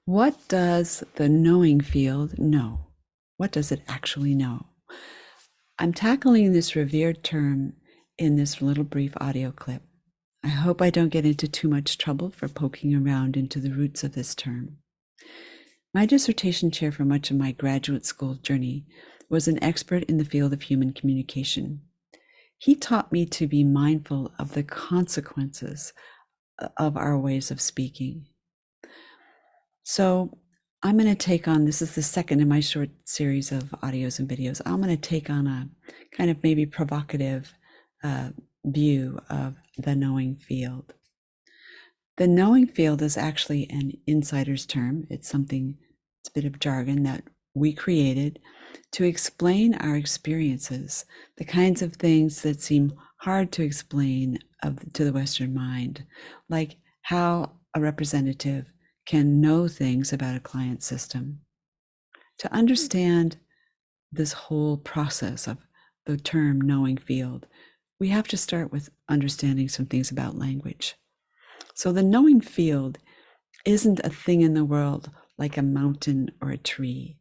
What does the knowing field know? What does it actually know? I'm tackling this revered term in this little brief audio clip. I hope I don't get into too much trouble for poking around into the roots of this term. My dissertation chair for much of my graduate school journey was an expert in the field of human communication. He taught me to be mindful of the consequences of our ways of speaking. So I'm going to take on, this is the second in my short series of audios and videos. I'm going to take on a kind of maybe provocative view of the knowing field. The knowing field is actually an insider's term. It's something, it's a bit of jargon that we created to explain our experiences, the kinds of things that seem hard to explain to the Western mind, like how a representative can know things about a client system. To understand this whole process of the term knowing field, we have to start with understanding some things about language. So the knowing field isn't a thing in the world like a mountain or a tree.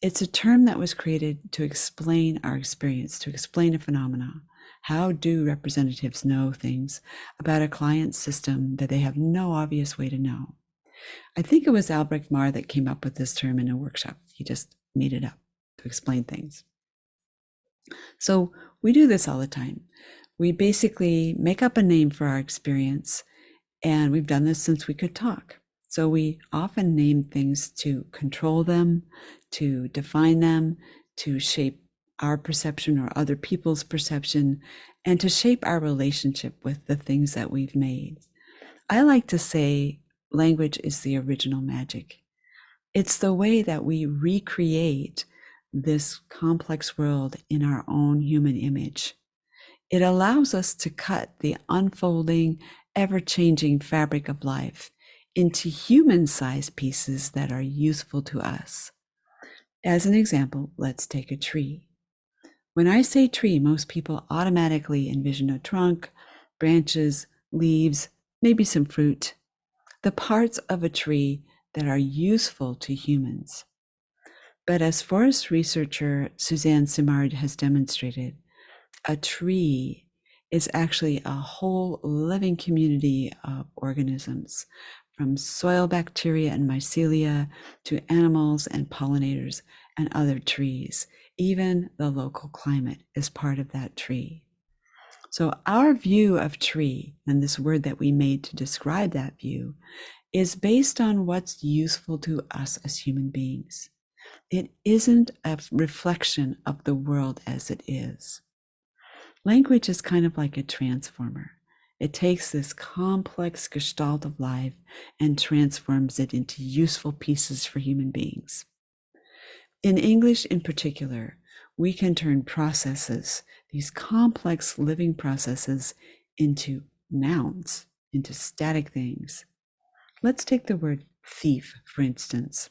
It's a term that was created to explain our experience, to explain a phenomena. How do representatives know things about a client system that they have no obvious way to know? I think it was Albrecht Marr that came up with this term in a workshop. He just made it up to explain things. So we do this all the time. We basically make up a name for our experience, and we've done this since we could talk. So we often name things to control them, to define them, to shape our perception or other people's perception, and to shape our relationship with the things that we've made. I like to say language is the original magic. It's the way that we recreate this complex world in our own human image. It allows us to cut the unfolding, ever-changing fabric of life into human-sized pieces that are useful to us. As an example, let's take a tree. When I say tree, most people automatically envision a trunk, branches, leaves, maybe some fruit, the parts of a tree that are useful to humans. But as forest researcher Suzanne Simard has demonstrated, a tree is actually a whole living community of organisms, from soil bacteria and mycelia to animals and pollinators and other trees. Even the local climate is part of that tree. So our view of tree, and this word that we made to describe that view, is based on what's useful to us as human beings. It isn't a reflection of the world as it is. Language is kind of like a transformer. It takes this complex gestalt of life and transforms it into useful pieces for human beings. In English in particular, we can turn processes, these complex living processes, into nouns, into static things. Let's take the word thief, for instance.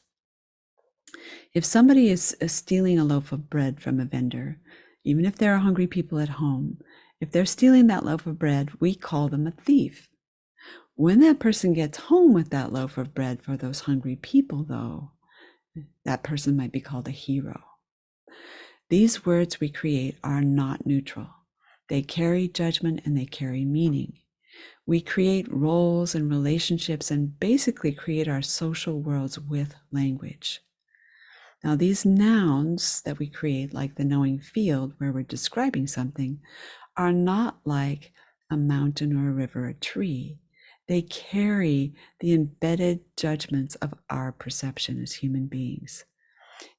If somebody is stealing a loaf of bread from a vendor, even if there are hungry people at home, if they're stealing that loaf of bread, we call them a thief. When that person gets home with that loaf of bread for those hungry people, though, that person might be called a hero. These words we create are not neutral. They carry judgment and they carry meaning. We create roles and relationships and basically create our social worlds with language. Now, these nouns that we create, like the knowing field where we're describing something, are not like a mountain or a river or a tree. They carry the embedded judgments of our perception as human beings.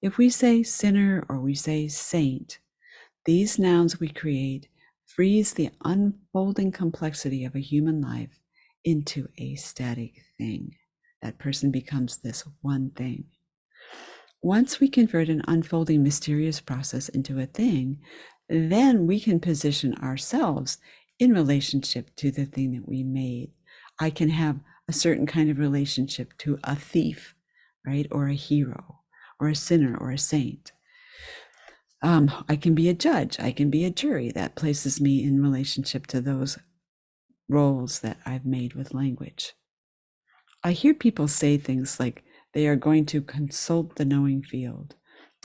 If we say sinner or we say saint, these nouns we create freeze the unfolding complexity of a human life into a static thing. That person becomes this one thing. Once we convert an unfolding mysterious process into a thing, then we can position ourselves in relationship to the thing that we made. I can have a certain kind of relationship to a thief, right? Or a hero, or a sinner, or a saint. I can be a judge. I can be a jury. That places me in relationship to those roles that I've made with language. I hear people say things like they are going to consult the knowing field,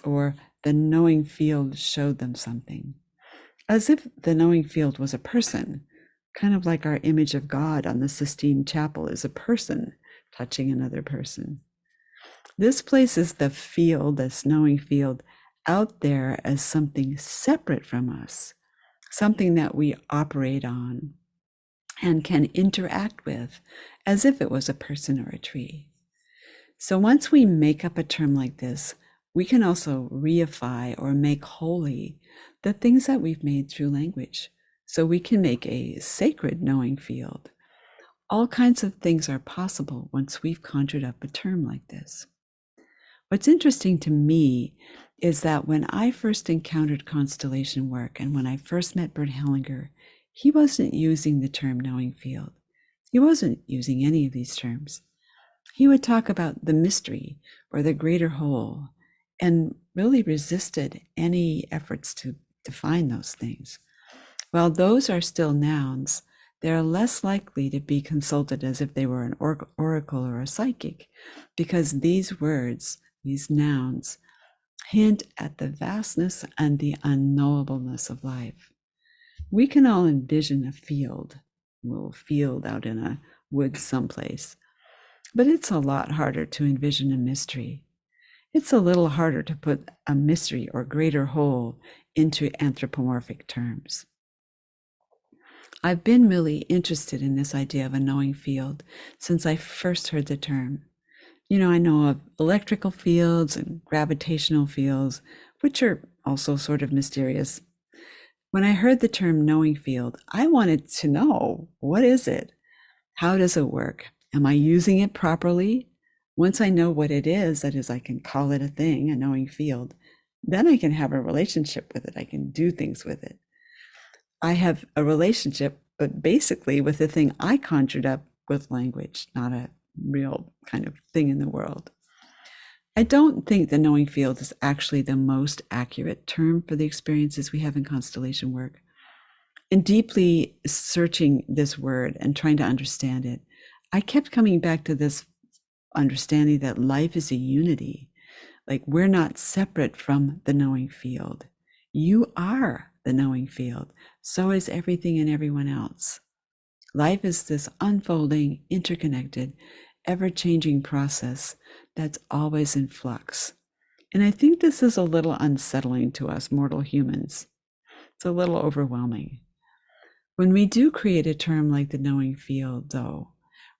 or the knowing field showed them something, as if the knowing field was a person, kind of like our image of God on the Sistine Chapel is a person touching another person. This places the field, this knowing field, out there as something separate from us, something that we operate on and can interact with as if it was a person or a tree. So once we make up a term like this, we can also reify or make holy the things that we've made through language. So we can make a sacred knowing field. All kinds of things are possible once we've conjured up a term like this. What's interesting to me is that when I first encountered constellation work and when I first met Bert Hellinger, he wasn't using the term knowing field. He wasn't using any of these terms. He would talk about the mystery or the greater whole and really resisted any efforts to define those things. While those are still nouns, they're less likely to be consulted as if they were an oracle or a psychic, because these words, these nouns, hint at the vastness and the unknowableness of life. We can all envision a field, a little field out in a woods someplace, but it's a lot harder to envision a mystery. It's a little harder to put a mystery or greater whole into anthropomorphic terms. I've been really interested in this idea of a knowing field since I first heard the term. I know of electrical fields and gravitational fields, which are also sort of mysterious. When I heard the term knowing field, I wanted to know, what is it? How does it work? Am I using it properly? Once I know what it is, that is, I can call it a thing, a knowing field, then I can have a relationship with it. I can do things with it. I have a relationship, but basically with the thing I conjured up with language, not a real kind of thing in the world. I don't think the knowing field is actually the most accurate term for the experiences we have in constellation work. In deeply searching this word and trying to understand it, I kept coming back to this understanding that life is a unity. Like, we're not separate from the knowing field. You are the knowing field. So is everything and everyone else. Life is this unfolding, interconnected, ever-changing process that's always in flux. And I think this is a little unsettling to us mortal humans. It's a little overwhelming. When we do create a term like the knowing field, though,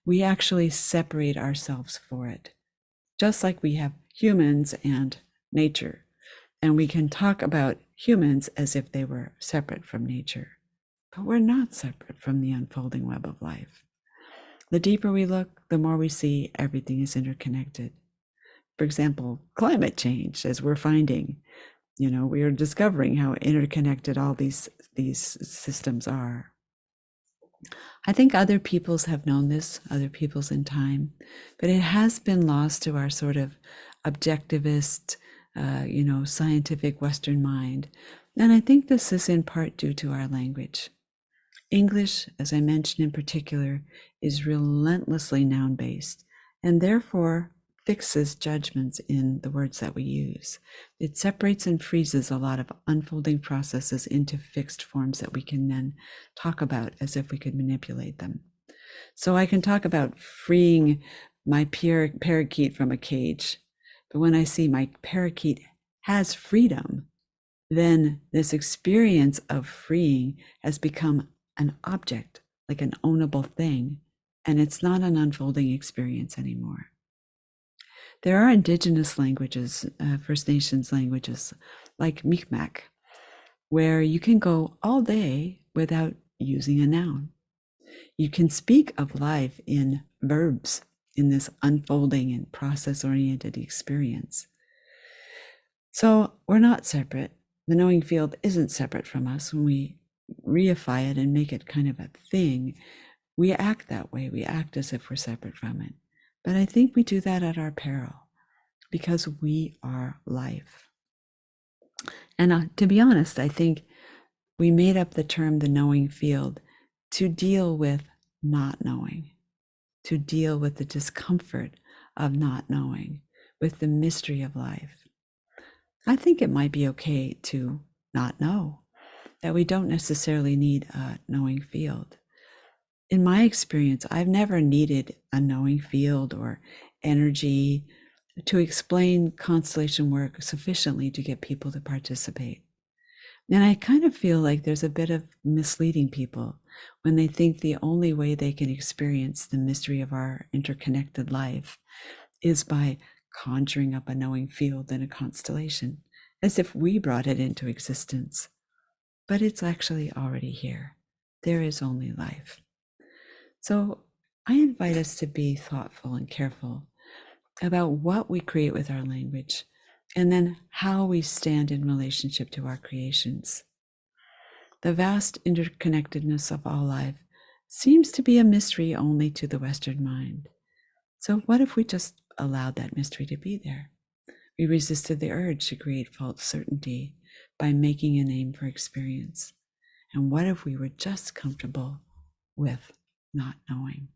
we actually separate ourselves for it, just like we have humans and nature. And we can talk about humans as if they were separate from nature. But we're not separate from the unfolding web of life. The deeper we look, the more we see everything is interconnected. For example, climate change, as we're finding, we are discovering how interconnected all these systems are. I think other peoples have known this, other peoples in time, but it has been lost to our sort of objectivist, scientific Western mind. And I think this is in part due to our language. English, as I mentioned in particular, is relentlessly noun-based and therefore fixes judgments in the words that we use. It separates and freezes a lot of unfolding processes into fixed forms that we can then talk about as if we could manipulate them. So I can talk about freeing my parakeet from a cage, but when I see my parakeet has freedom, then this experience of freeing has become an object, like an ownable thing, and it's not an unfolding experience anymore. There are indigenous languages, First Nations languages, like Mi'kmaq, where you can go all day without using a noun. You can speak of life in verbs, in this unfolding and process-oriented experience. So we're not separate. The knowing field isn't separate from us. When we reify it and make it kind of a thing, we act that way. We act as if we're separate from it. But I think we do that at our peril because we are life. And to be honest, I think we made up the term the knowing field to deal with not knowing, to deal with the discomfort of not knowing. with the mystery of life. I think it might be okay to not know, that we don't necessarily need a knowing field. In my experience, I've never needed a knowing field or energy to explain constellation work sufficiently to get people to participate. And I kind of feel like there's a bit of misleading people when they think the only way they can experience the mystery of our interconnected life is by conjuring up a knowing field in a constellation, as if we brought it into existence. But it's actually already here. There is only life. So I invite us to be thoughtful and careful about what we create with our language, and then how we stand in relationship to our creations. The vast interconnectedness of all life seems to be a mystery only to the Western mind. So what if we just allowed that mystery to be there? We resisted the urge to create false certainty by making a name for experience. And what if we were just comfortable with not knowing?